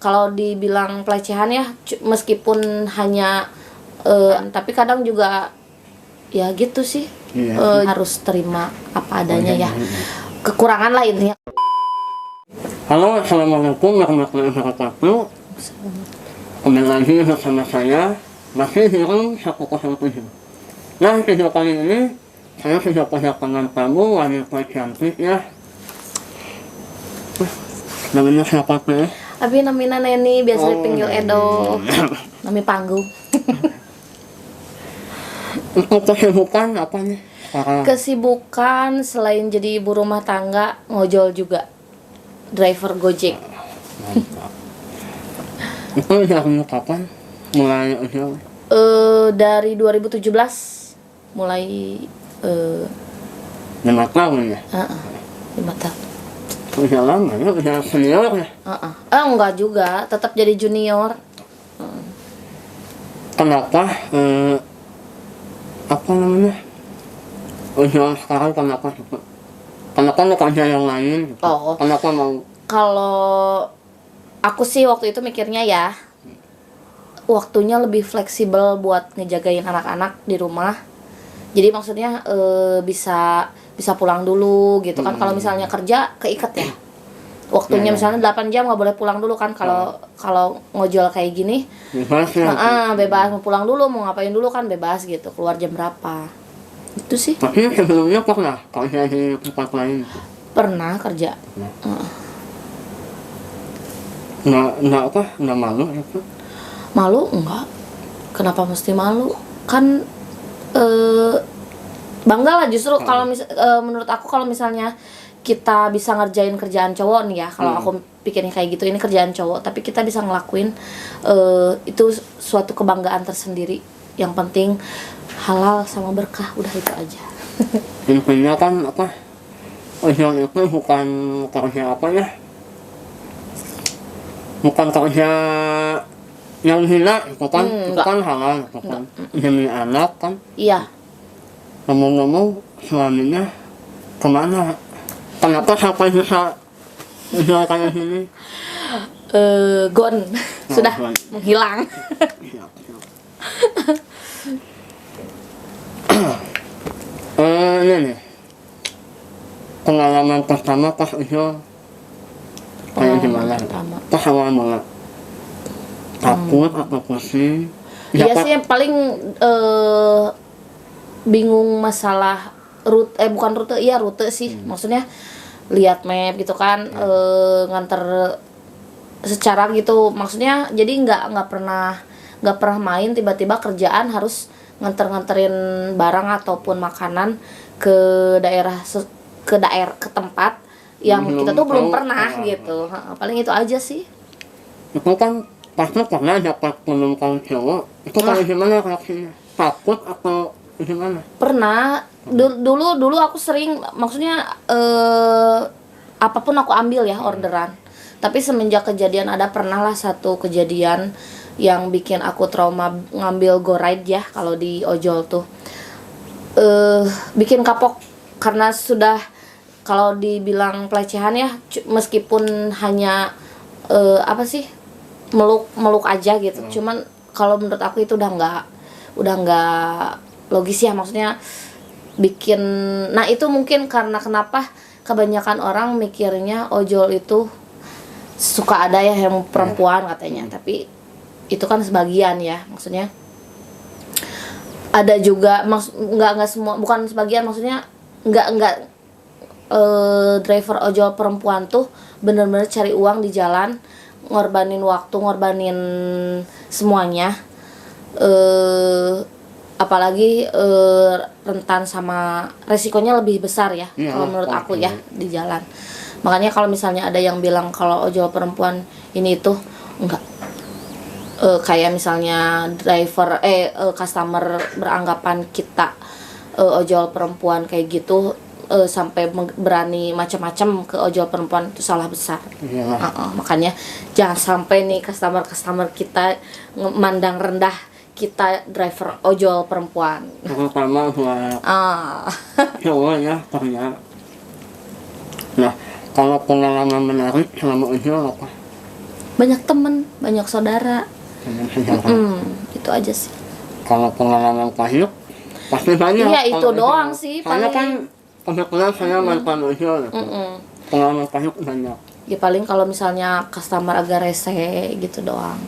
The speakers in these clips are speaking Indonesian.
kalau dibilang pelecehan ya, meskipun hanya tapi kadang juga ya gitu sih. Harus terima apa adanya ya. Kekurangan lah intinya. Halo, assalamualaikum warahmatullahi wabarakatuh. Kembali lagi bersama saya masih Hirum 107. Nah, video kali ini saya sudah kedatangan tamu wanita cantik ya. Namanya siapa tuh? Abi namina Neni, biasa dipanggil Edo. Nami panggung. Untuk kesibukan apa nih? Kesibukan selain jadi ibu rumah tangga, ngojol juga. Driver Gojek. Mantap. Itu dari kapan? Mulai ojol? Dari 2017 mulai 5 tahun ya? 5 tahun. Udah lama ya? Udah senior ya? Enggak juga, tetap jadi junior. Kenapa? Apa namanya? Ojol sekarang kenapa suka? Kenapa nggak kerja yang lain? Gitu? Kenapa mau? Kalau aku sih waktu itu mikirnya ya, waktunya lebih fleksibel buat ngejagain anak-anak di rumah. Jadi maksudnya bisa pulang dulu gitu kan. Kalau misalnya kerja keikat ya. Waktunya misalnya 8 jam nggak boleh pulang dulu kan kalau ngojol kayak gini. Bebas ya? Bebas, mau pulang dulu, mau ngapain dulu kan bebas gitu. Keluar jam berapa. Itu sih. Tapi sebelumnya pernah kerja di tempat lain? Pernah kerja. Nggak malu itu? Malu enggak. Kenapa mesti malu? Kan bangga lah justru kalau menurut aku kalau misalnya kita bisa ngerjain kerjaan cowok nih ya, kalau aku pikirnya kayak gitu, ini kerjaan cowok tapi kita bisa ngelakuin, itu suatu kebanggaan tersendiri. Yang penting halal sama berkah, udah itu aja. Intinya kan apa, ojol itu bukan kerja apa ya, bukan kerja yang hina, bukan halal, bukan demi anak kan. Iya. Ngomong-ngomong, suaminya kemana? Kenapa sampai bisa jual kayak gini? Gone. Sudah menghilang. Ini nih, pengalaman pertama pas ujol kayak gimana? Pas awal mula takut atau pusing? Iya sih, yang paling bingung masalah rute sih. Maksudnya lihat map gitu kan, nganter secara gitu. Maksudnya jadi nggak pernah main, tiba-tiba kerjaan harus nganterin barang ataupun makanan ke tempat yang kita tuh belum pernah gitu. Paling itu aja sih. Itu kan pasti pernah dapat penumpang cowok. Itu kayak gimana reaksinya? Takut atau gimana? Pernah. Dulu aku sering, maksudnya apapun aku ambil ya orderan. Tapi semenjak kejadian pernah lah satu kejadian yang bikin aku trauma ngambil go ride ya, kalau di ojol tuh. Bikin kapok karena sudah, kalau dibilang pelecehan ya, meskipun hanya meluk aja gitu. Cuman kalau menurut aku itu udah nggak logis ya, maksudnya bikin. Nah, itu mungkin karena kenapa kebanyakan orang mikirnya ojol itu suka ada ya yang perempuan katanya, tapi itu kan sebagian ya, maksudnya ada juga nggak semua, bukan sebagian, maksudnya nggak driver ojol perempuan tuh bener-bener cari uang di jalan, ngorbanin waktu, ngorbanin semuanya, apalagi rentan sama resikonya lebih besar ya, kalau menurut aku ya di jalan. Makanya kalau misalnya ada yang bilang kalau ojol perempuan ini itu enggak, kayak misalnya driver customer beranggapan kita ojol perempuan kayak gitu, sampai berani macam-macam ke ojol perempuan, itu salah besar. Makanya jangan sampai nih customer kita memandang rendah kita driver ojol perempuan. Terutama buat cowok ya, ternyata. Nah, kalau pengalaman menarik selama ojol apa? Banyak temen, banyak saudara. Itu aja sih. Kalau pengalaman pahit pasti banyak. Iya, itu Kalau doang sih Soalnya paling. kan kebetulan saya mantan ojol gitu. Pengalaman pahit banyak. Ya paling kalau misalnya customer agak rese gitu doang.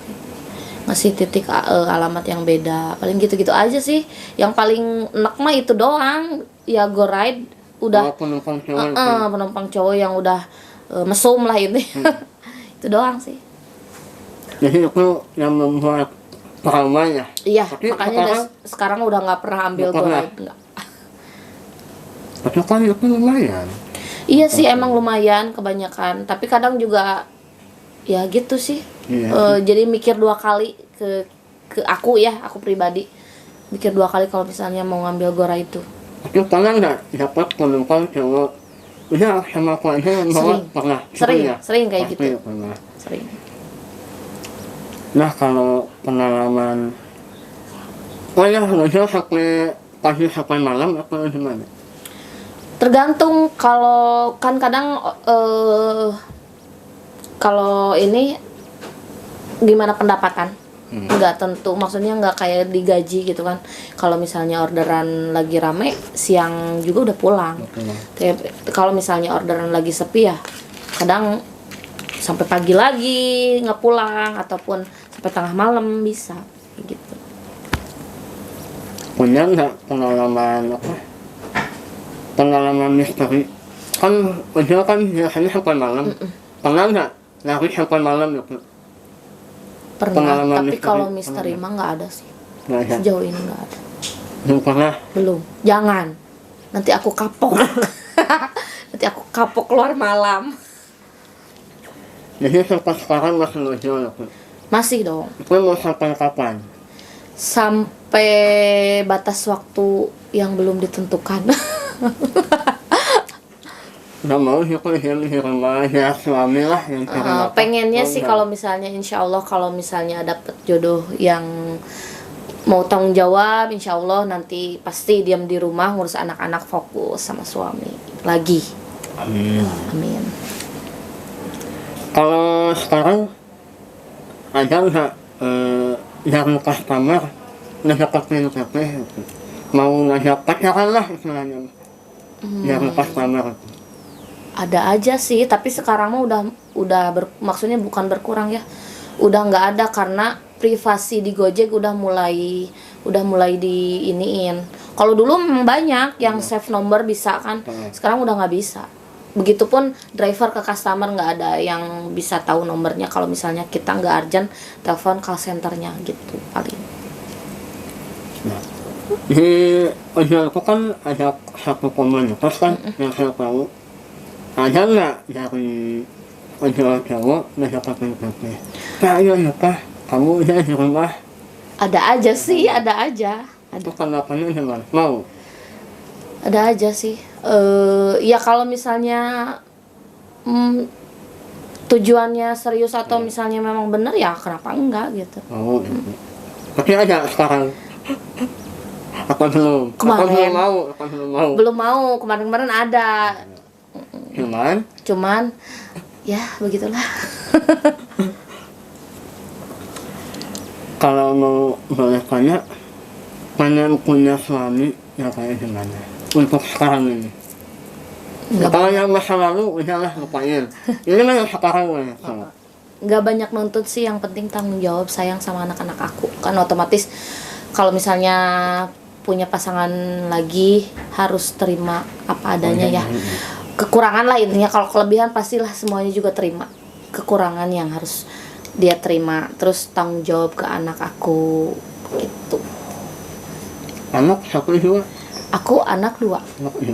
Ngasih titik alamat yang beda. Paling gitu-gitu aja sih. Yang paling enak mah itu doang. Ya go ride udah Penumpang cewek penumpang cowok yang udah mesum lah ini. Itu doang sih. jadi itu yang membuat trauma ya. Iya, Tapi makanya sekarang udah nggak pernah ambil go ride, nggak. Tapi kan itu lumayan. Iya sih emang lumayan kebanyakan. Tapi kadang juga ya gitu sih. Iya. Jadi mikir 2 kali ke aku ya, aku pribadi mikir 2 kali kalau misalnya mau ngambil go ride itu. Tapi pernah nggak dapat penumpang cowok udah sama aku aja bawa? Pernah. Sering kayak Pasti gitu. pernah. Sering. Nah kalau pengalaman ya ngojol sampai pagi sampai malam atau gimana? Tergantung, kalau kan kadang kalau ini gimana pendapatan. Nggak tentu, maksudnya nggak kayak digaji gitu kan. Kalau misalnya orderan lagi rame, siang juga udah pulang. Kalau misalnya orderan lagi sepi ya kadang sampai pagi lagi nggak pulang, ataupun sampai tengah malam bisa gitu. Punya nggak pengalaman pengalaman misteri? Kan ojol kan biasanya sampai malam. Pernah nggak lari sampai malam gitu? Pernah, Pengalaman tapi misteri, kalau misteri mah nggak ada sih. Nggak ada. Sejauh ini nggak ada. Belum pernah. Belum. Jangan. Nanti aku kapok. Nanti aku kapok keluar malam. Jadi sampai sekarang masih ojol gitu. Masih dong. Itu mau sampai kapan? Sampai batas waktu yang belum ditentukan. Nggak mau sih kok di rumah ya suami lah yang Pengennya sih kalau misalnya insya Allah kalau misalnya dapet jodoh yang mau tanggung jawab, insya Allah nanti pasti diam di rumah ngurus anak-anak, fokus sama suami lagi. Amin. Amin. Kalau sekarang ada nggak dari customer ngedeketin teteh gitu? Mau ngajak pacaran lah istilahnya dari customer itu. Ada aja sih, tapi sekarang mah maksudnya bukan berkurang ya, udah nggak ada karena privasi di Gojek udah mulai di iniin. Kalau dulu memang banyak yang save nomor bisa kan, sekarang udah nggak bisa. Begitupun driver ke customer nggak ada yang bisa tahu nomornya. Kalau misalnya kita nggak urgent, telepon call centernya gitu paling. Nah, di ojol itu kan ada satu komunitas kan yang saya tahu. Ada nggak dari ojol cowok ngedeketin teteh? Pak, ayo ya Pak, kamu udah di rumah. Ada aja sih, ada aja. Itu kenapanya gimana? Mau? Ada aja sih. Ya kalau misalnya tujuannya serius atau misalnya memang benar ya kenapa enggak gitu. Mau gitu. Tapi ada sekarang. Apa belum? Kemarin. Apa belum mau? Belum mau, kemarin-kemarin ada. Cuman ya begitulah. Kalau mau boleh tanya, pengen punya suami yang kayak gimana untuk sekarang ini? Kalau yang masa lalu udahlah lupain. Ini mah yang sekarang ya. Nggak banyak nuntut sih, yang penting tanggung jawab, sayang sama anak-anak aku. Kan otomatis kalau misalnya punya pasangan lagi harus terima apa adanya ya. Kekurangan lah intinya, kalau kelebihan pastilah semuanya juga terima. Kekurangan yang harus dia terima, terus tanggung jawab ke anak aku gitu. Anak satu juga? Aku anak 2. Anak 2.